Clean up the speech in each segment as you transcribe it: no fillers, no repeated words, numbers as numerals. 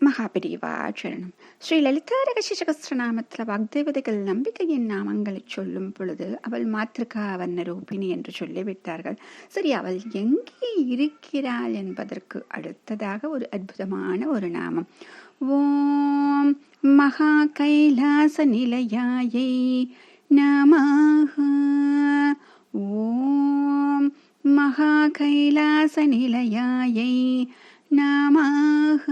மகாபிரிவா சரணம். ஸ்ரீ லலிதா ரகசிய சகஸ்ரநாமத்தில் வாக்தேவதைகள் நம்பிக்கையின் நாமங்களை சொல்லும் பொழுது அவள் மாத்திருக்கா வர்ண ரூபிணி என்று சொல்லிவிட்டார்கள். சரி, அவள் எங்கே இருக்கிறாள் என்பதற்கு அடுத்ததாக ஒரு அற்புதமான ஒரு நாமம். ஓம் மகா கைலாச நிலையாயை நமஹ. ஓம் மகா கைலாச நிலையாயை நமஹ.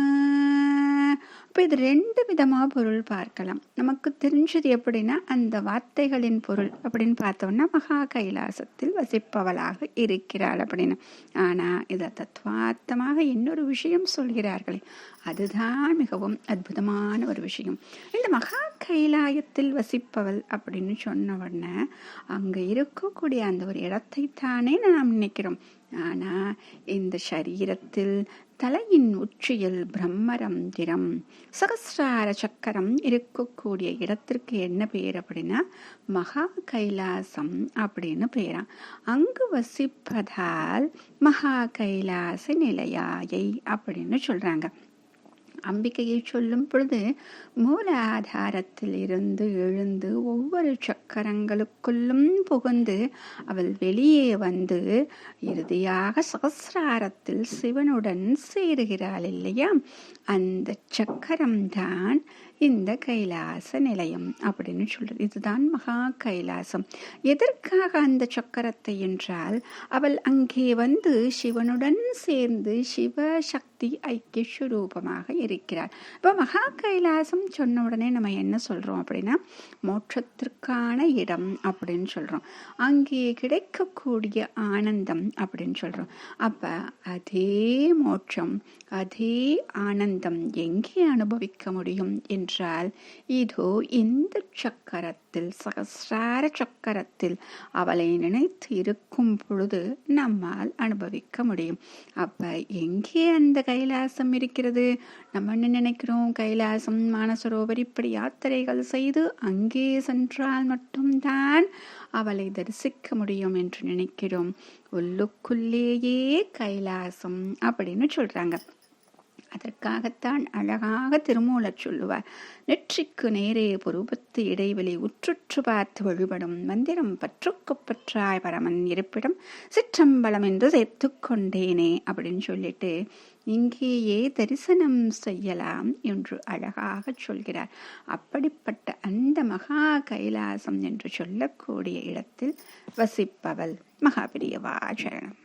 இப்போ இது ரெண்டு விதமாக பொருள் பார்க்கலாம். நமக்கு தெரிஞ்சது எப்படின்னா, அந்த வார்த்தைகளின் பொருள் அப்படின்னு பார்த்தோம்னா மகா கைலாசத்தில் வசிப்பவளாக இருக்கிறாள் அப்படின்னு. ஆனால் இதை தத்துவார்த்தமாக இன்னொரு விஷயம் சொல்கிறார்களே, அதுதான் மிகவும் அற்புதமான ஒரு விஷயம். இந்த மகா கைலாயத்தில் வசிப்பவள் அப்படின்னு சொன்ன உடனே அங்கே இருக்கக்கூடிய அந்த ஒரு இடத்தைத்தானே நாம் நினைக்கிறோம். ஆனால் இந்த சரீரத்தில் தலையின் உச்சியில் பிரம்மரந்திரம் சகஸ்ரார சக்கரம் இருக்கக்கூடிய இடத்திற்கு என்ன பேர் அப்படின்னா மகா கைலாசம் அப்படின்னு பேரா. அங்கு வசிப்பதால் மகா கைலாச நிலையாயை அப்படின்னு சொல்றாங்க. அம்பிகையை சொல்லும் பொழுது மூல ஆதாரத்தில் இருந்து எழுந்து ஒவ்வொரு சக்கரங்களுக்குள்ளும் புகுந்து அவள் வெளியே வந்து இறுதியாக சகஸ்ராரத்தில் சிவனுடன் சேருகிறாள் இல்லையா? அந்த சக்கரம்தான் இந்த கைலாச நிலையம் அப்படின்னு சொல்றது. இதுதான் மகா கைலாசம். எதற்காக அந்த சக்கரத்தை என்றால், அவள் அங்கே வந்து சிவனுடன் சேர்ந்து சிவசக்தி ஐக்கிய சுரூபமாக இருக்கிறார். இப்போ மகா கைலாசம் சொன்ன உடனே நம்ம என்ன சொல்றோம் அப்படின்னா, மோட்சத்திற்கான இடம் அப்படின்னு சொல்றோம். அங்கே கிடைக்கக்கூடிய ஆனந்தம் அப்படின்னு சொல்றோம். அப்ப அதே மோட்சம், அதே ஆனந்தம் எங்கே அனுபவிக்க முடியும் என்றால், இதோ இந்த சக்கரத்தில், சகஸ்ரார சக்கரத்தில் அவளை நினைத்து இருக்கும் பொழுது நம்மால் அனுபவிக்க முடியும். அப்ப எங்கே அந்த கைலாசம் இருக்கிறது? நம்ம என்ன நினைக்கிறோம், கைலாசம் மானசரோவர் இப்படி யாத்திரைகள் செய்து அங்கே சென்றால் மட்டும்தான் அவளை தரிசிக்க முடியும் என்று நினைக்கிறோம். உள்ளுக்குள்ளேயே கைலாசம் அப்படின்னு சொல்றாங்க. அதற்காகத்தான் அழகாக திருமூலர் சொல்லுவார், நெற்றிக்கு நேரே புருவத்து இடைவெளி உற்றுற்று பார்த்து வழிபடும் மந்திரம் பற்றுக்கு பற்றாய் பரமன் இருப்பிடம் சிற்றம்பலம் என்று சேர்த்து கொண்டேனே அப்படின்னு சொல்லிட்டு இங்கேயே தரிசனம் செய்யலாம் என்று அழகாக சொல்கிறார். அப்படிப்பட்ட அந்த மகா கைலாசம் என்று சொல்லக்கூடிய இடத்தில் வசிப்பவள் மகாபிரியவா சரணம்.